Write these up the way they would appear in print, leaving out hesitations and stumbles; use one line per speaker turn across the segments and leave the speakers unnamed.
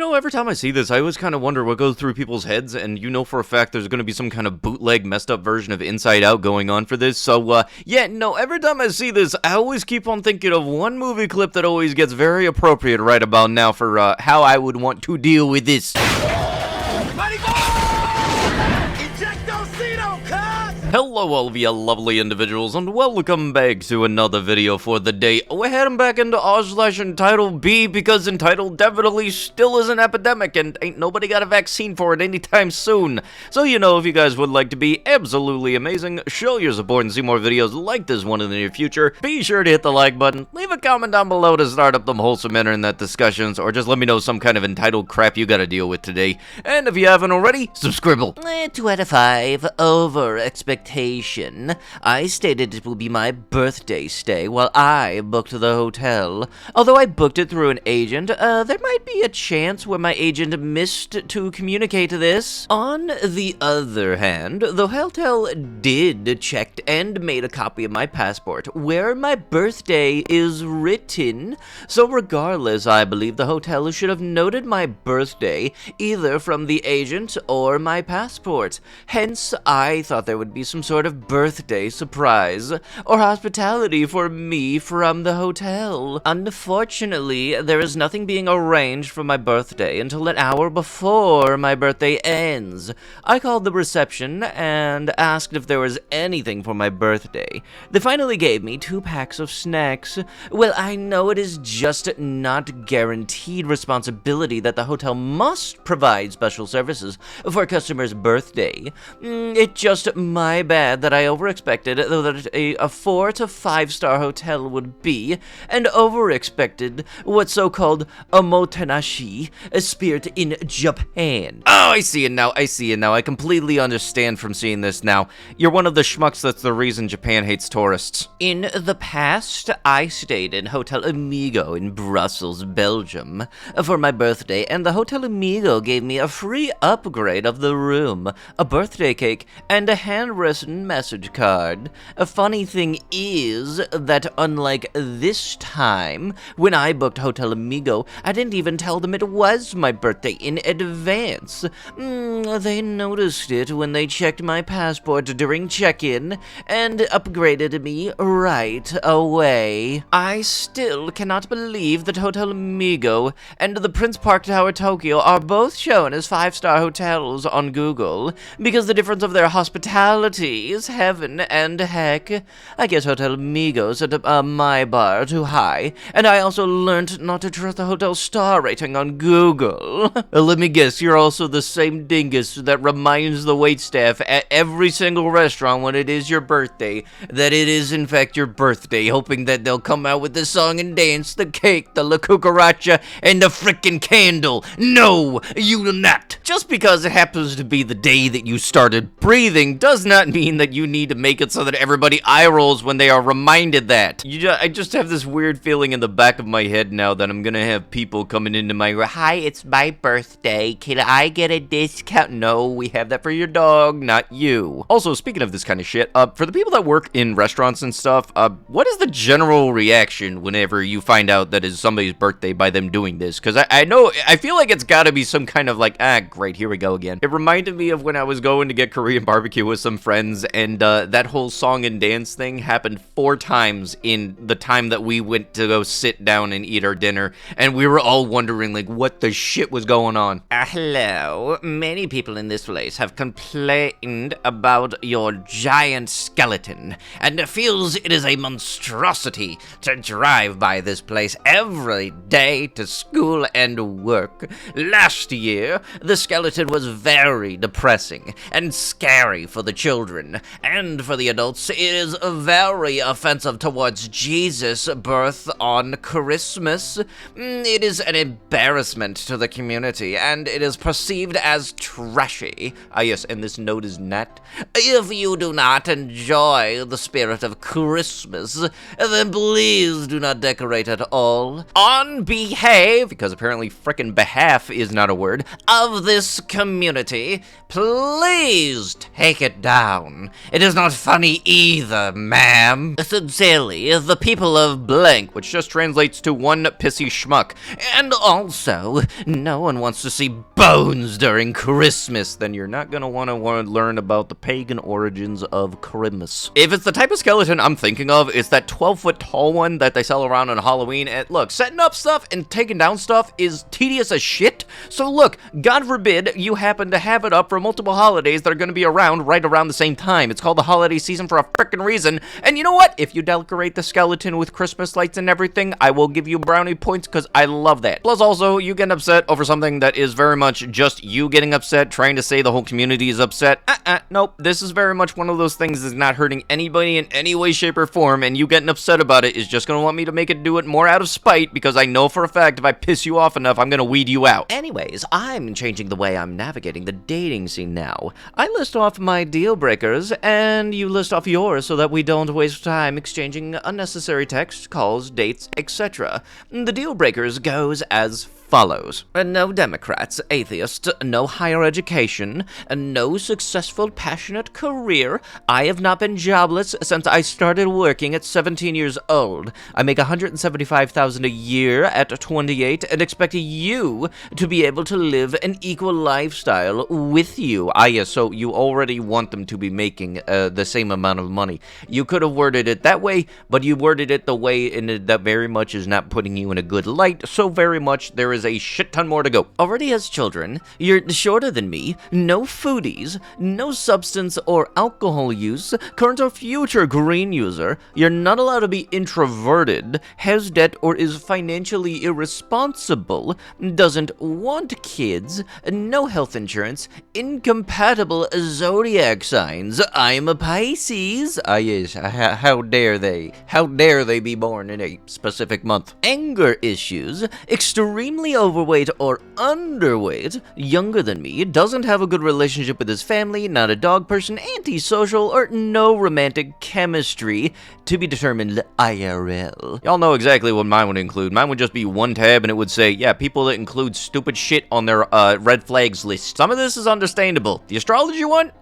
Every time I see this, I always kind of wonder what goes through people's heads, and you know for a fact there's going to be some kind of bootleg, messed up version of Inside Out going on for this, so, every time I see this, I always keep on thinking of one movie clip that always gets very appropriate right about now for, how I would want to deal with this. Hello all of you lovely individuals, and welcome back to another video for the day. We're heading back into r/entitledBIT because entitled definitely still is an epidemic and ain't nobody got a vaccine for it anytime soon. So if you guys would like to be absolutely amazing, show your support and see more videos like this one in the near future, be sure to hit the like button, leave a comment down below to start up them wholesome internet discussions, or just let me know some kind of entitled crap you gotta deal with today. And if you haven't already, subscribble.
2 out of 5, over expectation. I stated it will be my birthday stay while I booked the hotel. Although I booked it through an agent, there might be a chance where my agent missed to communicate this. On the other hand, the hotel did check and made a copy of my passport where my birthday is written. So regardless, I believe the hotel should have noted my birthday either from the agent or my passport. Hence, I thought there would be some sort of birthday surprise or hospitality for me from the hotel. Unfortunately, there is nothing being arranged for my birthday until an hour before my birthday ends. I called the reception and asked if there was anything for my birthday. They finally gave me 2 packs of snacks. Well, I know it is just not guaranteed responsibility that the hotel must provide special services for a customer's birthday. It's just my bad that I overexpected that a 4 to 5 star hotel would be, and overexpected what so-called omotenashi, a spirit in Japan.
Oh, I see it now, I completely understand from seeing this now. You're one of the schmucks that's the reason Japan hates tourists.
In the past, I stayed in Hotel Amigo in Brussels, Belgium, for my birthday, and the Hotel Amigo gave me a free upgrade of the room, a birthday cake, and a handwritten message card. A funny thing is that unlike this time, when I booked Hotel Amigo, I didn't even tell them it was my birthday in advance. They noticed it when they checked my passport during check-in and upgraded me right away. I still cannot believe that Hotel Amigo and the Prince Park Tower Tokyo are both shown as 5-star hotels on Google because the difference of their hospitality is heaven and heck. I guess Hotel Amigo set my bar too high, and I also learned not to trust the hotel star rating on Google.
Let me guess, you're also the same dingus that reminds the waitstaff at every single restaurant when it is your birthday that it is in fact your birthday, hoping that they'll come out with the song and dance, the cake, the la cucaracha, and the frickin' candle. No, you will not. Just because it happens to be the day that you started breathing does not mean that you need to make it so that everybody eye rolls when they are reminded that. I just have this weird feeling in the back of my head now that I'm gonna have people coming into my hi, it's my birthday, can I get a discount? No, we have that for your dog, not you. Also, speaking of this kind of shit, for the people that work in restaurants and stuff, what is the general reaction whenever you find out that it's somebody's birthday by them doing this? Because I feel like it's gotta be some kind of like, great, here we go again. It reminded me of when I was going to get Korean barbecue with some friends, and that whole song and dance thing happened 4 times in the time that we went to go sit down and eat our dinner, and we were all wondering, like, what the shit was going on.
Hello. Many people in this place have complained about your giant skeleton, and feels it is a monstrosity to drive by this place every day to school and work. Last year, the skeleton was very depressing and scary for the children, and for the adults, it is very offensive towards Jesus' birth on Christmas. It is an embarrassment to the community, and it is perceived as trashy.
Yes, and this note is not.
If you do not enjoy the spirit of Christmas, then please do not decorate at all. On behalf,
because apparently frickin' behalf is not a word,
of this community, please take it down. clown. It is not funny either, ma'am. Sincerely, the people of blank,
which just translates to one pissy schmuck.
and also, no one wants to see bones during Christmas.
Then you're not gonna want to learn about the pagan origins of Christmas. If it's the type of skeleton I'm thinking of, it's that 12-foot tall one that they sell around on Halloween. And look, setting up stuff and taking down stuff is tedious as shit. So look, God forbid you happen to have it up for multiple holidays that are gonna be around right around the same time. It's called the holiday season for a frickin' reason. And you know what? If you decorate the skeleton with Christmas lights and everything, I will give you brownie points because I love that. Plus also, you get upset over something that is very much just you getting upset, trying to say the whole community is upset. Nope. This is very much one of those things that's not hurting anybody in any way, shape, or form, and you getting upset about it is just gonna want me to make it do it more out of spite, because I know for a fact if I piss you off enough, I'm gonna weed you out.
Anyways, I'm changing the way I'm navigating the dating scene now. I list off my deal breakers, and you list off yours so that we don't waste time exchanging unnecessary texts, calls, dates, etc. The deal breakers goes as follows. No Democrats, atheists, no higher education, no successful, passionate career. I have not been jobless since I started working at 17 years old. I make $175,000 a year at 28 and expect you to be able to live an equal lifestyle with you. Yes, so you already want them to be making the same amount of money. You could have worded it that way, but you worded it the way that very much is not putting you in a good light, so very much there is a shit ton more to go. Already has children, you're shorter than me, no foodies, no substance or alcohol use, current or future green user, you're not allowed to be introverted, has debt or is financially irresponsible, doesn't want kids, no health insurance, incompatible zodiac signs, I'm a Pisces. Yes, how dare they? How dare they be born in a specific month? Anger issues, extremely overweight or underweight, younger than me, doesn't have a good relationship with his family, not a dog person, antisocial, or no romantic chemistry, to be determined IRL.
Y'all know exactly what mine would include. Mine would just be one tab and it would say, yeah, people that include stupid shit on their red flags list. Some of this is understandable. The astrology one?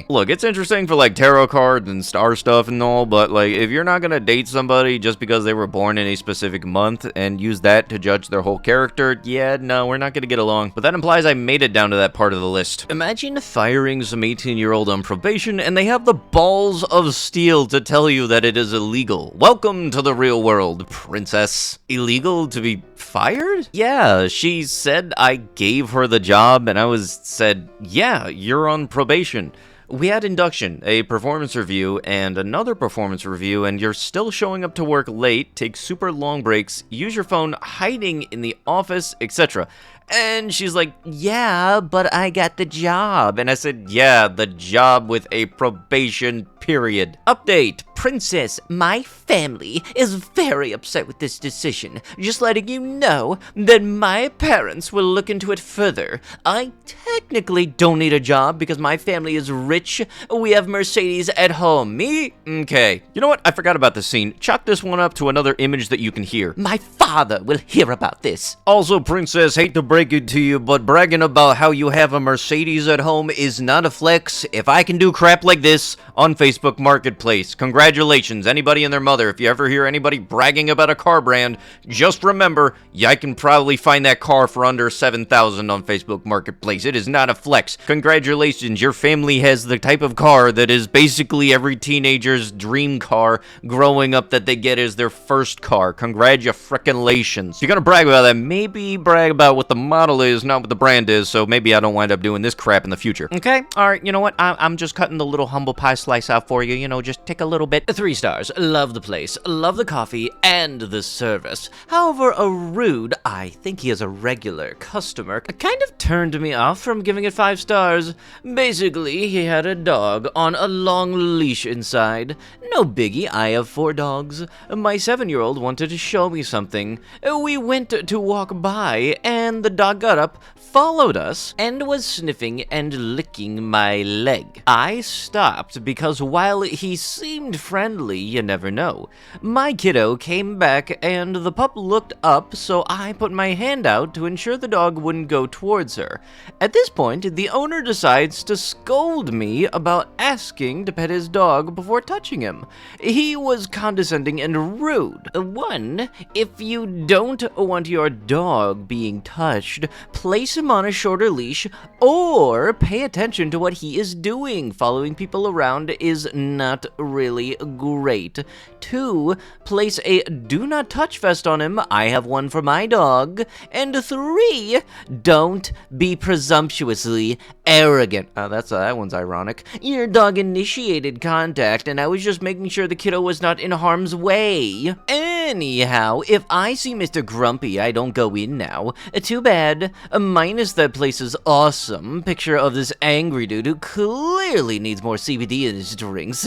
Look, it's interesting for like tarot cards and star stuff and all, but like if you're not gonna date somebody just because they were born in a specific month and use that to judge their whole character, yeah, no, we're not gonna get along. But that implies I made it down to that part of the list. Imagine firing some 18-year-old on probation and they have the balls of steel to tell you that it is illegal. Welcome to the real world, princess. Illegal to be fired? Yeah, she said I gave her the job and I said, yeah, you're on probation. We had induction, a performance review, and another performance review, and you're still showing up to work late, take super long breaks, use your phone, hiding in the office, etc. And she's like, yeah, but I got the job. And I said, yeah, the job with a probation period. Update. Princess, my family is very upset with this decision. Just letting you know that my parents will look into it further. I technically don't need a job because my family is rich. We have Mercedes at home. Me? Okay. You know what? I forgot about this scene. Chalk this one up to another image that you can hear.
My father will hear about this.
Also, Princess, hate to break it to you, but bragging about how you have a Mercedes at home is not a flex. If I can do crap like this on Facebook Marketplace, congratulations, anybody and their mother. If you ever hear anybody bragging about a car brand, just remember, I can probably find that car for under $7,000 on Facebook Marketplace. It is not a flex. Congratulations, your family has the type of car that is basically every teenager's dream car growing up that they get as their first car. Congratulations. If you're gonna brag about that, maybe brag about what the model is, not what the brand is, so maybe I don't wind up doing this crap in the future. Okay? Alright, you know what? I'm just cutting the little humble pie slice out for you, just take a little bit.
3 stars. Love the place, love the coffee, and the service. However, a rude, I think he is a regular customer, kind of turned me off from giving it 5 stars. Basically, he had a dog on a long leash inside. No biggie, I have 4 dogs. My 7-year-old wanted to show me something. We went to walk by, and the dog got up, followed us, and was sniffing and licking my leg. I stopped because while he seemed
friendly, you never know. My kiddo came back and the pup looked up, so I put my hand out to ensure the dog wouldn't go towards her. At this point, the owner decides to scold me about asking to pet his dog before touching him. He was condescending and rude. 1. If you don't want your dog being touched, place him on a shorter leash or pay attention to what he is doing. Following people around is not really great. 2. Place a do not touch vest on him. I have one for my dog. And 3. Don't be presumptuously arrogant. That one's ironic. Your dog initiated contact, and I was just making sure the kiddo was not in harm's way. Anyhow, if I see Mr. Grumpy, I don't go in now. Too bad. Minus that place is awesome. Picture of this angry dude who clearly needs more CBD in his drinks.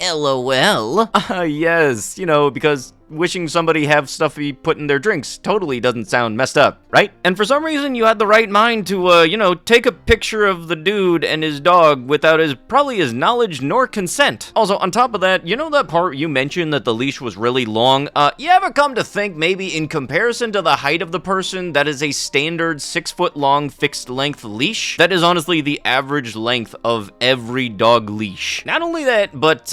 LOL. Yes, because wishing somebody have stuff be put in their drinks totally doesn't sound messed up, right? And for some reason you had the right mind to, take a picture of the dude and his dog without probably his knowledge nor consent. Also, on top of that, that part you mentioned that the leash was really long? You ever come to think maybe in comparison to the height of the person, that is a standard 6-foot long fixed length leash? That is honestly the average length of every dog leash. Not only that, but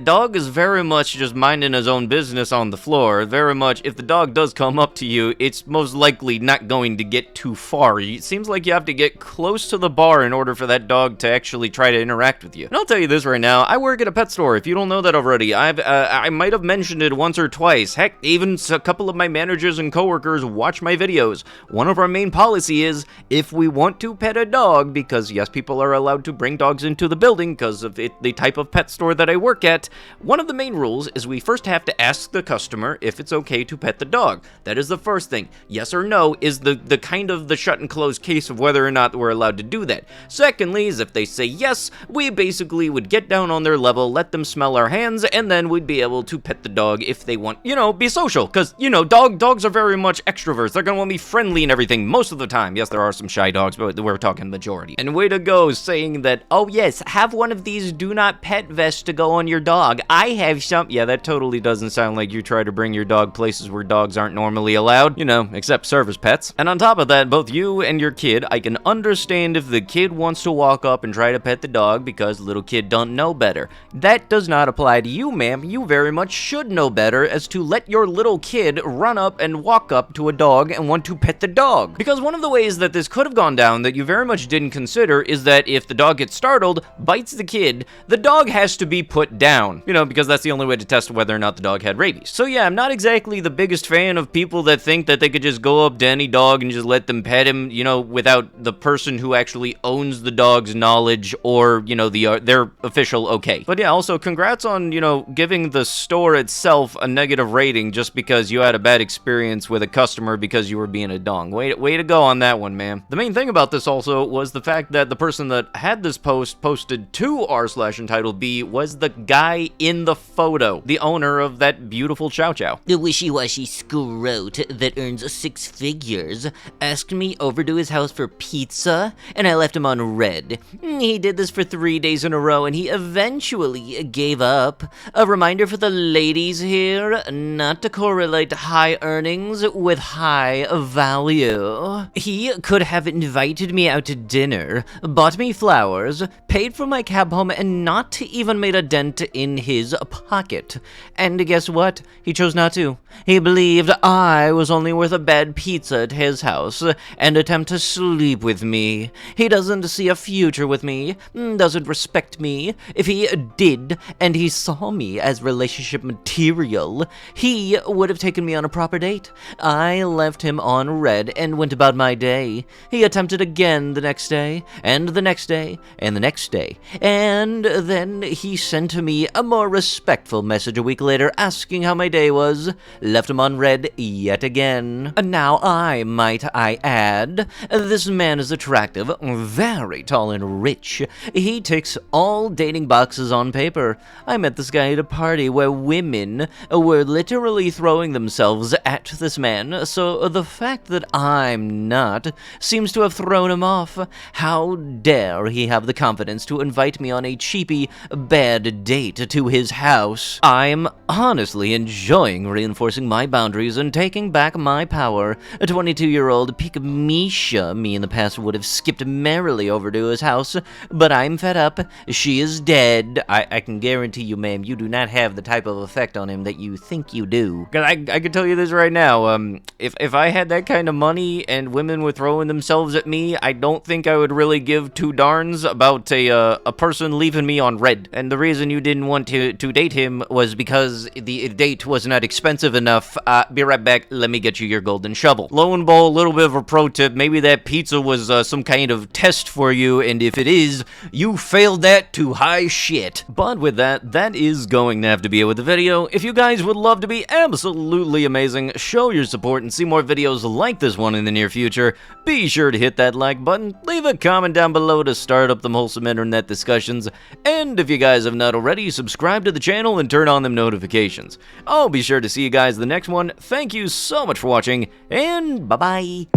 dog is very much just minding his own business on the floor. Very much, if the dog does come up to you, it's most likely not going to get too far. It seems like you have to get close to the bar in order for that dog to actually try to interact with you. And I'll tell you this right now, I work at a pet store. If you don't know that already, I might have mentioned it once or twice. Heck, even a couple of my managers and coworkers watch my videos. One of our main policy is, if we want to pet a dog, because yes, people are allowed to bring dogs into the building because of the type of pet store that I work at, one of the main rules is we first have to ask the customer if it's okay to pet the dog. That is the first thing. Yes or no is the kind of the shut and close case of whether or not we're allowed to do that. Secondly is if they say yes, we basically would get down on their level, let them smell our hands, and then we'd be able to pet the dog if they want, be social. Because, dogs are very much extroverts. They're gonna want to be friendly and everything most of the time. Yes, there are some shy dogs, but we're talking majority. And way to go saying that, oh yes, have one of these do not pet vests to go on your dog. I have some. Yeah, that totally doesn't sound like you try to bring your dog places where dogs aren't normally allowed, except service pets. And on top of that, both you and your kid, I can understand if the kid wants to walk up and try to pet the dog because little kid don't know better. That does not apply to you, ma'am. You very much should know better as to let your little kid run up and walk up to a dog and want to pet the dog. Because one of the ways that this could have gone down that you very much didn't consider is that if the dog gets startled, bites the kid, the dog has to be put down, because that's the only way to test whether or not the dog had rabies. So yeah, I'm not exactly the biggest fan of people that think that they could just go up to any dog and just let them pet him, without the person who actually owns the dog's knowledge or, their official okay. But yeah, also congrats on, giving the store itself a negative rating just because you had a bad experience with a customer because you were being a dong. Way to go on that one, man. The main thing about this also was the fact that the person that had this post posted to r/entitledB was the guy in the photo, the owner of that beautiful chow chow.
The wishy-washy scrote that earns 6 figures asked me over to his house for pizza, and I left him on red. He did this for 3 days in a row, and he eventually gave up. A reminder for the ladies here, not to correlate high earnings with high value. He could have invited me out to dinner, bought me flowers, paid for my cab home, and not even made a dent in his pocket. And guess what? He chose not to. He believed I was only worth a bad pizza at his house and attempt to sleep with me. He doesn't see a future with me, doesn't respect me. If he did, and he saw me as relationship material, he would have taken me on a proper date. I left him on red and went about my day. He attempted again the next day, and the next day, and the next day, and then he sent me a more respectful message a week later asking how my day was. Left him on red yet again. Now might I add, this man is attractive, very tall and rich. He ticks all dating boxes on paper. I met this guy at a party where women were literally throwing themselves at this man, so the fact that I'm not seems to have thrown him off. How dare he have the confidence to invite me on a cheapy, bad date to his house? I'm honestly enjoying reinforcing my boundaries and taking back my power. A 22-year-old Pygmisha me in the past would have skipped merrily over to his house, but I'm fed up. She is dead. I can guarantee you, ma'am, you do not have the type of effect on him that you think you do.
I can tell you this right now, if I had that kind of money and women were throwing themselves at me, I don't think I would really give two darns about a person leaving me on red. And the reason you didn't want to date him was because the date was not expensive enough. Be right back, let me get you your golden shovel. Lo and behold, a little bit of a pro tip, maybe that pizza was some kind of test for you, and if it is, you failed that to high shit. But with that is going to have to be it with the video. If you guys would love to be absolutely amazing, show your support and see more videos like this one in the near future, be sure to hit that like button, leave a comment down below to start up them wholesome internet discussions, and if you guys have not already, subscribe to the channel and turn on them notifications. I'll be sure to see you guys in the next one. Thank you so much for watching, and bye-bye.